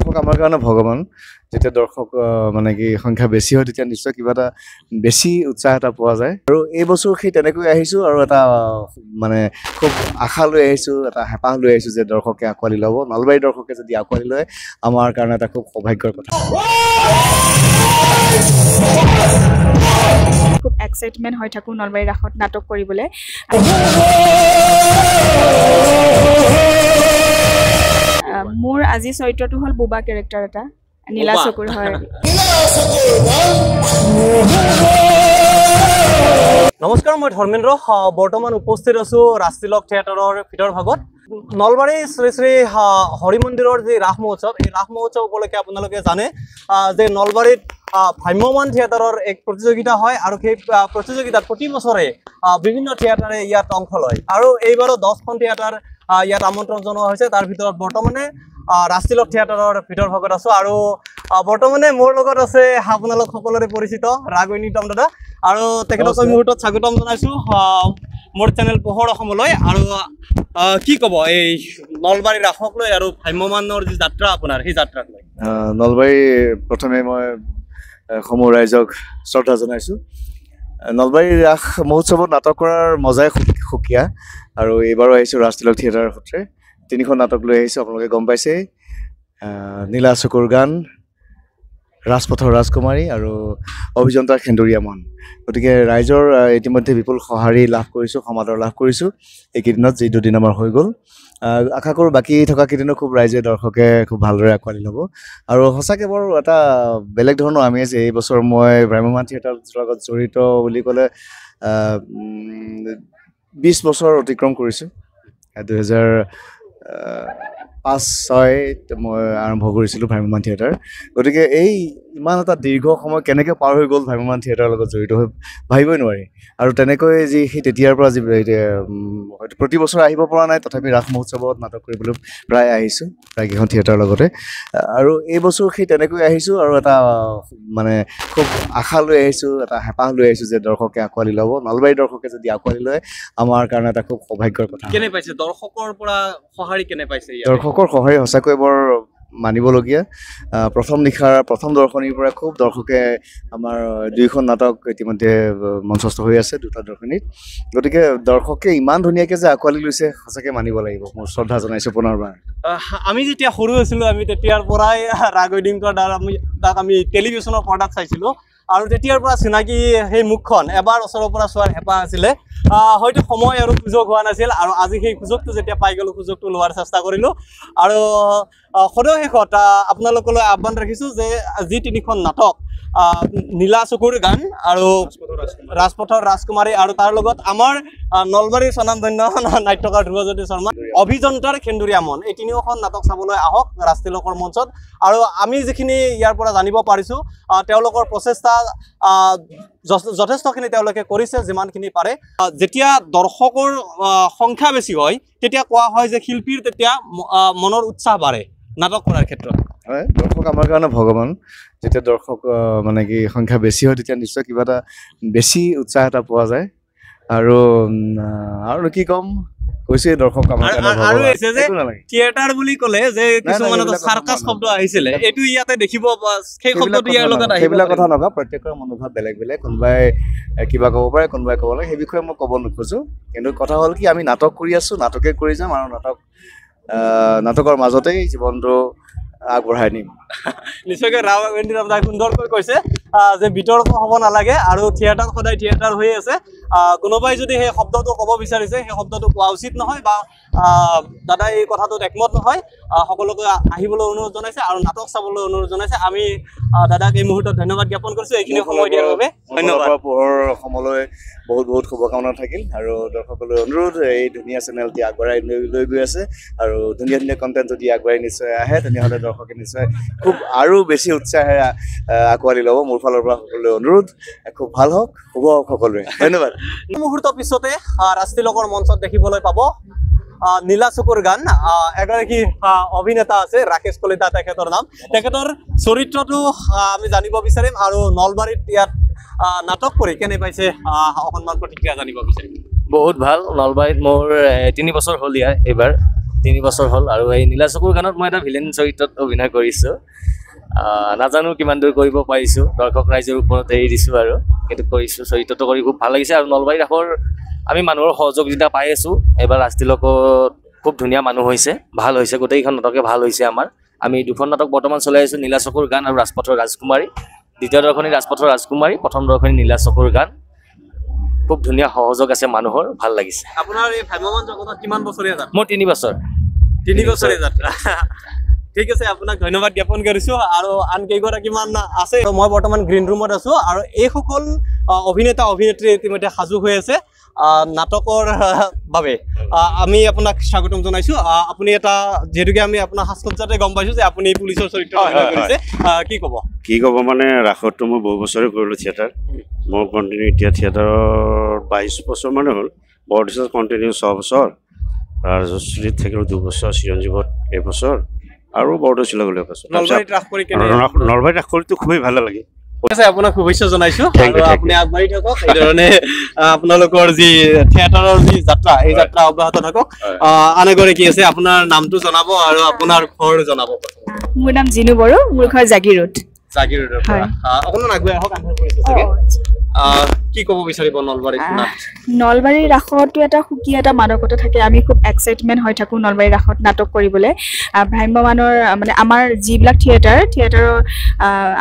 দৰ্শক আমাৰ কাৰণে ভগৱান যেতিয়া দৰ্শক মানে কি সংখ্যা বেছি হয় তেতিয়া নিশ্চয় কিবা এটা বেছি উৎসাহ এটা পোৱা যায় আৰু এই বছৰ সেই তেনেকৈ আহিছোঁ আৰু এটা মানে খুব আশা লৈ আহিছোঁ এটা হেঁপাহ লৈ আহিছোঁ যে দৰ্শকে আঁকোৱালি ল'ব নলবাৰীৰ দৰ্শকে যদি আঁকোৱালি লয় আমাৰ কাৰণে এটা খুব সৌভাগ্যৰ কথা খুব এক্সাইটমেণ্ট হৈ থাকোঁ নলবাৰী ৰাসত নাটক কৰিবলৈ মোৰ আজি চৰিত্ৰটো হ'ল বুবা কেৰেক্টাৰ এটা নীলা চকুৰ হয় নমস্কাৰ মই ধৰ্মেন্দ্ৰ বৰ্তমান উপস্থিত আছোঁ ৰাজতিলক থিয়েটাৰৰ ভিতৰ ভাগত নলবাৰী শ্ৰী শ্ৰী হৰি মন্দিৰৰ যি ৰাস মহোৎসৱ এই ৰাস মহোৎসৱ উপলক্ষে আপোনালোকে জানে যে নলবাৰীত ভ্ৰাম্যমান থিয়েটাৰৰ এক প্ৰতিযোগিতা হয় আৰু সেই প্ৰতিযোগিতাত প্ৰতি বছৰে বিভিন্ন থিয়েটাৰে ইয়াত অংশ লয় আৰু এইবাৰো 10খন থিয়েটাৰ ইয়াত আমন্ত্ৰণ জনোৱা হৈছে তাৰ ভিতৰত বৰ্তমানে ৰাজতিলক থিয়েটাৰৰ ভিতৰ ভাগত আছোঁ আৰু বৰ্তমানে মোৰ লগত আছে আপোনালোক সকলোৰে পৰিচিত ৰাঘৈ নিতম দাদা আৰু তেখেতক এই মুহূৰ্তত স্বাগতম জনাইছোঁ মোৰ চেনেল পোহৰ অসমলৈ আৰু কি ক'ব এই নলবাৰী ৰাসক লৈ আৰু ভ্ৰাম্যমানৰ যি যাত্ৰা আপোনাৰ সেই যাত্ৰাক লৈ নলবাৰী প্ৰথমে মই সমূহ ৰাইজক শ্ৰদ্ধা জনাইছোঁ নলবাৰী ৰাস মহোৎসৱত নাটক কৰাৰ মজাই সুকীয়া আৰু এইবাৰো আহিছোঁ ৰাজতিলক থিয়েটাৰৰ সূত্ৰে 3খন নাটক লৈ আহিছোঁ আপোনালোকে গম পাইছে নীলা চকুৰ গান ৰাজপথৰ ৰাজকুমাৰী আৰু অভিযন্তা সেন্দুৰীয়া মন গতিকে ৰাইজৰ ইতিমধ্যে বিপুল সঁহাৰি লাভ কৰিছোঁ সমাদৰ লাভ কৰিছোঁ এইকেইদিনত যি দুদিন আমাৰ হৈ গ'ল আশা কৰোঁ বাকী থকা কেইদিনো খুব ৰাইজে দৰ্শকে খুব ভালদৰে আঁকোৱালি ল'ব আৰু সঁচাকৈ বৰ এটা বেলেগ ধৰণৰ আমি আছে এই বছৰ মই ভ্ৰাম্যমান থিয়েটাৰৰ লগত জড়িত বুলি ক'লে 20 বছৰ অতিক্ৰম কৰিছোঁ 2005-06 মই আৰম্ভ কৰিছিলোঁ ভ্ৰাম্যমান থিয়েটাৰ গতিকে এই ইমান এটা দীৰ্ঘ সময় কেনেকৈ পাৰ হৈ গ'ল ভ্ৰাম্যমান থিয়েটাৰৰ লগত জড়িত হৈ ভাবিবই নোৱাৰি আৰু তেনেকৈ যি সেই তেতিয়াৰ পৰা যি হয়তো প্ৰতি বছৰ আহিব পৰা নাই তথাপি ৰাস মহোৎসৱত নাটক কৰিবলৈ প্ৰায় আহিছোঁ প্ৰায়কেইখন থিয়েটাৰৰ লগতে আৰু এই বছৰ সেই তেনেকৈ আহিছোঁ আৰু এটা মানে খুব আশা লৈ আহিছোঁ এটা হেঁপাহ লৈ আহিছোঁ যে দৰ্শকে আঁকোৱালি ল'ব নলবাৰীৰ দৰ্শকে যদি আঁকোৱালি লয় আমাৰ কাৰণে এটা খুব সৌভাগ্যৰ কথা কেনে পাইছে দৰ্শকৰ পৰা সঁহাৰি কেনে পাইছে দৰ্শকৰ সঁহাৰি সঁচাকৈ বৰ মানিবলগীয়া প্ৰথম নিশাৰ প্ৰথম দৰ্শনীৰ পৰা খুব দৰ্শকে আমাৰ 2খন নাটক ইতিমধ্যে মঞ্চস্থ হৈ আছে 2টা দৰ্শনীত গতিকে দৰ্শকে ইমান ধুনীয়াকৈ যে আঁকোৱালি লৈছে সঁচাকৈ মানিব লাগিব মোৰ শ্ৰদ্ধা জনাইছোঁ পুনৰবাৰ আমি যেতিয়া সৰু আছিলোঁ আমি তেতিয়াৰ পৰাই ৰাঘৈ নিতমৰ দ্বাৰা তাক আমি টেলিভিশ্যনৰ পৰ্দাত চাইছিলোঁ আৰু তেতিয়াৰ পৰা চিনাকি সেই মুখখন এবাৰ ওচৰৰ পৰা চোৱাৰ হেঁপাহ আছিলে হয়তো সময় আৰু সুযোগ হোৱা নাছিল আৰু আজি সেই সুযোগটো যেতিয়া পাই গ'লোঁ সুযোগটো লোৱাৰ চেষ্টা কৰিলোঁ আৰু সদৌ শেষত আপোনালোকলৈ আহ্বান ৰাখিছোঁ যে যি 3খন নাটক নীলা চকুৰ গান আৰু ৰাজপথৰ ৰাজকুমাৰী আৰু তাৰ লগত আমাৰ নলবাৰীৰ স্বনামধন্য নাট্যকাৰ ধ্ৰুৱজ্যোতি শৰ্মা অভিযন্তাৰ সেন্দুৰীয়া মন এই 3খন নাটক চাবলৈ আহক ৰাজতিলকৰ মঞ্চত আৰু আমি যিখিনি ইয়াৰ পৰা জানিব পাৰিছোঁ তেওঁলোকৰ প্ৰচেষ্টা যথেষ্টখিনি তেওঁলোকে কৰিছে যিমানখিনি পাৰে যেতিয়া দৰ্শকৰ সংখ্যা বেছি হয় তেতিয়া কোৱা হয় যে শিল্পীৰ তেতিয়া মনৰ উৎসাহ বাঢ়ে নাটক কৰাৰ ক্ষেত্ৰত হয় দৰ্শক আমাৰ কাৰণে ভগৱান যেতিয়া দৰ্শক মানে কি সংখ্যা বেছি হয় তেতিয়া নিশ্চয় কিবা এটা বেছি উৎসাহ এটা পোৱা যায় আৰু কি ক'ম কৈছে দৰ্শক আমাৰ কাৰণে আৰু আছে যে থিয়েটাৰ বুলি ক'লে যে কিছুমান সাৰ্কাছ শব্দ আহিছিলে এইটো ইয়াতে দেখিব সেই শব্দটো ইয়াৰ লগত আহিব সেইবিলাক কথা নকওঁ প্ৰত্যেকৰ মনোভাৱ বেলেগ বেলেগ কোনোবাই কিবা ক'ব পাৰে কোনোবাই ক'ব লাগে সেই বিষয়ে মই ক'ব নোখোজোঁ কিন্তু কথা হ'ল কি আমি নাটক কৰি আছোঁ নাটকে কৰি যাম আৰু নাটকৰ মাজতেই জীৱনটো আগবঢ়াই নিম নিশ্চয়কৈ ৰাঘৈ নিতম দাই সুন্দৰকৈ কৈছে যে বিতৰ্ক হ'ব নালাগে আৰু থিয়েটাৰ সদায় থিয়েটাৰ হৈ আছে কোনোবাই যদি সেই শব্দটো ক'ব বিচাৰিছে সেই শব্দটো কোৱা উচিত নহয় বা দাদাই এই কথাটোত একমত নহয় সকলোকে আহিবলৈ অনুৰোধ জনাইছে আৰু নাটক চাবলৈ অনুৰোধ জনাইছে আমি দাদাক এই মুহূৰ্তত ধন্যবাদ জ্ঞাপন কৰিছোঁ এইখিনি সময় দিয়াৰ বাবে ধন্যবাদ পোহৰ অসমলৈ বহুত বহুত শুভকামনা থাকিল আৰু দৰ্শকলৈ অনুৰোধ এই ধুনীয়া চেনেলটি আগবঢ়াই লৈ গৈ আছে আৰু ধুনীয়া ধুনীয়া কণ্টেণ্ট যদি আগবঢ়াই নিশ্চয় আহে তেনেহ'লে দৰ্শকে নিশ্চয় খুব আৰু বেছি উৎসাহেৰে আঁকোৱালি ল'ব মোৰ ফালৰ পৰা সকলোলৈ অনুৰোধ খুব ভাল হওক শুভ হওক সকলোৰে ধন্যবাদ মুহূৰ্তৰ পিছতে ৰাজতিলকৰ মঞ্চত দেখিবলৈ পাব নীলা চকুৰ গান এগৰাকী অভিনেতা আছে ৰাকেশ কলিতা তেখেতৰ নাম তেখেতৰ চৰিত্ৰটো আমি জানিব বিচাৰিম আৰু নলবাৰীত ইয়াত নাটক কৰি কেনে পাইছে অকণমান প্ৰতিক্ৰিয়া জানিব বিচাৰিম বহুত ভাল নলবাৰীত মোৰ 3 বছৰ হ'ল এইবাৰ 3 বছৰ হ'ল আৰু এই নীলা চকুৰ গানত মই এটা ভিলেন চৰিত্ৰত অভিনয় কৰিছোঁ নাজানো কিমান দূৰ কৰিব পাৰিছোঁ দৰ্শক ৰাইজৰ ওপৰত এৰি দিছোঁ আৰু কিন্তু কৰিছোঁ চৰিত্ৰটো কৰি খুব ভাল লাগিছে আৰু নলবাৰী ৰাসৰ আমি মানুহৰ সহযোগিতা পাই আছোঁ এবাৰ ৰাজতিলকত খুব ধুনীয়া মানুহ হৈছে ভাল হৈছে গোটেইখন নাটকে ভাল হৈছে আমাৰ আমি দুখন নাটক বৰ্তমান চলাই আছোঁ নীলা চকুৰ গান আৰু ৰাজপথৰ ৰাজকুমাৰী দ্বিতীয় দৰ্শনী ৰাজপথৰ ৰাজকুমাৰী প্ৰথম দৰ্শনী নীলা চকুৰ গান খুব ধুনীয়া সহযোগ আছে মানুহৰ ভাল লাগিছে আপোনাৰ এই ভ্ৰাম্যমান জগতত কিমান বছৰীয়া যাত্ৰা মোৰ 3 বছৰ 3 বছৰীয়া যাত্ৰা ঠিক আছে আপোনাক ধন্যবাদ জ্ঞাপন কৰিছোঁ আৰু আন কেইগৰাকীমান আছে মই বৰ্তমান গ্ৰীণ ৰুমত আছোঁ আৰু এইসকল অভিনেতা অভিনেত্ৰী ইতিমধ্যে সাজু হৈ আছে নাটকৰ বাবে আমি আপোনাক স্বাগতম জনাইছোঁ আপুনি এটা যেহেতুকে আমি আপোনাৰ সাজসজ্জাতে গম পাইছোঁ যে আপুনি পুলিচৰ চৰিত্ৰ অভিনয় কৰিছে কি ক'ব মানে ৰাসতটো মই বহু বছৰে কৰিলোঁ থিয়েটাৰ মই কণ্টিনিউ এতিয়া থিয়েটাৰৰ 22 বছৰ মানে হ'ল বৰদিছত কণ্টিনিউ 6 বছৰ ৰাজশ্ৰীত থাকিলোঁ 2 বছৰ চিৰঞ্জীৱত 1 বছৰ আৰু বৰদৈচিলাগলৈ পাইছোঁ নলবাৰীত ৰাস কৰিতো খুবেই ভাল লাগে আপোনাক শুভেচ্ছা জনাইছোঁ আৰু আপুনি আগবাঢ়ি থাকক এইধৰণে আপোনালোকৰ যি থিয়েটাৰৰ যি যাত্ৰা এই যাত্ৰা অব্যাহত থাকক আন এগৰাকী আছে আপোনাৰ নামটো জনাব আৰু আপোনাৰ ঘৰ জনাব মোৰ নাম জিনু বড়ো মোৰ ঘৰ জাগিৰোড অকণমান আগুৱাই আহক কি ক'ব বিচাৰিব নলবাৰীত নলবাৰীৰ ৰাসতো এটা সুকীয়া এটা মাদকতা থাকে আমি খুব এক্সাইটমেণ্ট হৈ থাকোঁ নলবাৰীৰ ৰাসত নাটক কৰিবলৈ ভ্ৰাম্যমানৰ মানে আমাৰ যিবিলাক থিয়েটাৰৰ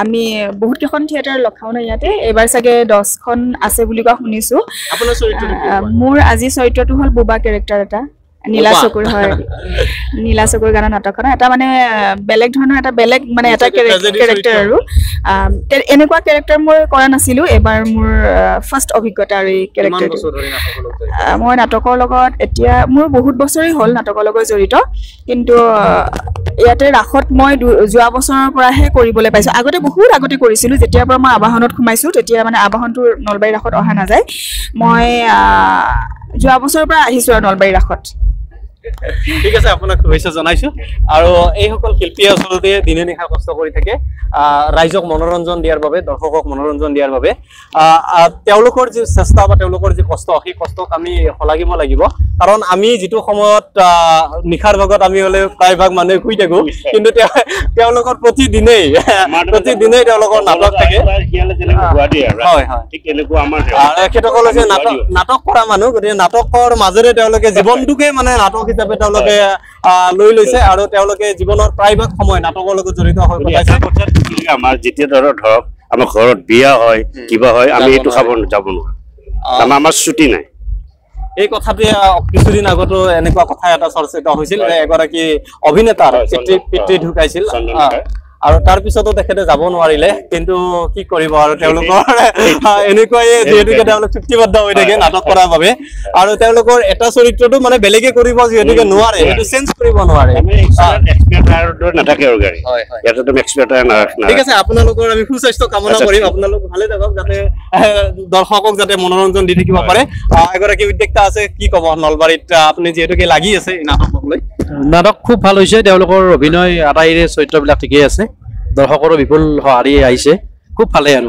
আমি বহুত কেইখন থিয়েটাৰ লগাওঁ ন ইয়াতে এইবাৰ চাগে 10খন আছে বুলি কোৱা শুনিছোঁ মোৰ আজি চৰিত্ৰটো হ'ল বুবা কেৰেক্টাৰ এটা নীলা চকুৰ হয় নীলা চকুৰ গানৰ নাটকখন এটা মানে বেলেগ ধৰণৰ এটা বেলেগ মানে এটা কেৰেক্টাৰ আৰু এনেকুৱা কেৰেক্টাৰ মই কৰা নাছিলোঁ এবাৰ মোৰ ফাৰ্ষ্ট অভিজ্ঞতা আৰু এই কেৰেক্টাৰটো মই নাটকৰ লগত এতিয়া মোৰ বহুত বছৰেই হ'ল নাটকৰ লগত জড়িত কিন্তু ইয়াতে ৰাসত মই যোৱা বছৰৰ পৰাহে কৰিবলৈ পাইছোঁ আগতে বহুত আগতে কৰিছিলোঁ যেতিয়াৰ পৰা মই আবাহনত সোমাইছোঁ তেতিয়া মানে আবাহনটো নলবাৰী ৰাসত অহা নাযায় মই যোৱা বছৰৰ পৰা আহিছোঁ আৰু নলবাৰী ৰাসত ঠিক আছে আপোনাক শুভেচ্ছা জনাইছোঁ আৰু এইসকল শিল্পীয়ে আচলতে দিনে নিশা কষ্ট কৰি থাকে ৰাইজক মনোৰঞ্জন দিয়াৰ বাবে দৰ্শকক মনোৰঞ্জন দিয়াৰ বাবে তেওঁলোকৰ যি চেষ্টা বা তেওঁলোকৰ যি কষ্ট সেই কষ্টক আমি শলাগিব লাগিব কাৰণ আমি যিটো সময়ত নিশাৰ ভাগত আমি হ'লে প্ৰায়ভাগ মানুহে শুই থাকোঁ কিন্তু তেওঁলোকৰ প্ৰতিদিনেই তেওঁলোকৰ নাটক থাকে তেখেতসকল হৈছে নাটক কৰা মানুহ গতিকে নাটকৰ মাজেৰে তেওঁলোকে জীৱনটোকে মানে নাটক হিচাপে তেওঁলোকে লৈ লৈছে আৰু তেওঁলোকে জীৱনৰ প্ৰায়ভাগ সময় নাটকৰ লগত জড়িত হৈ পেলাইছে আমাৰ যেতিয়া ধৰক আমাৰ ঘৰত বিয়া হয় কিবা হয় আমি এইটো খাব যাব নোৱাৰোঁ আমাৰ ছুটি নাই এই কথাটোৱে কিছুদিন আগতো এনেকুৱা কথা এটা চৰ্চিত হৈছিল যে এগৰাকী অভিনেতাৰ পিতৃ ঢুকাইছিল আৰু তাৰ পিছতো তেখেতে যাব নোৱাৰিলে কিন্তু কি কৰিব আৰু তেওঁলোকৰ এনেকুৱাই যিহেতুকে তেওঁলোক চুক্তিবদ্ধ হৈ থাকে নাটক কৰাৰ বাবে আৰু তেওঁলোকৰ এটা চৰিত্ৰটো মানে বেলেগে কৰিব যিহেতুকে নোৱাৰে সেইটো চেঞ্জ কৰিব নোৱাৰে ঠিক আছে আপোনালোকৰ আমি সুস্বাস্থ্য কামনা কৰিম আপোনালোক ভালে থাকক যাতে দৰ্শকক যাতে মনোৰঞ্জন দি থাকিব পাৰে এগৰাকী উদ্যোক্তা আছে কি ক'ব নলবাৰীত আপুনি যিহেতুকে লাগি আছে এই নাটকক লৈ নাটক খুব ভাল হৈছে তেওঁলোকৰ অভিনয় আটাইৰে চৰিত্ৰবিলাক ঠিকেই আছে দৰ্শকৰো বিপুল সঁহাৰি আহিছে খুব ভালেই আৰু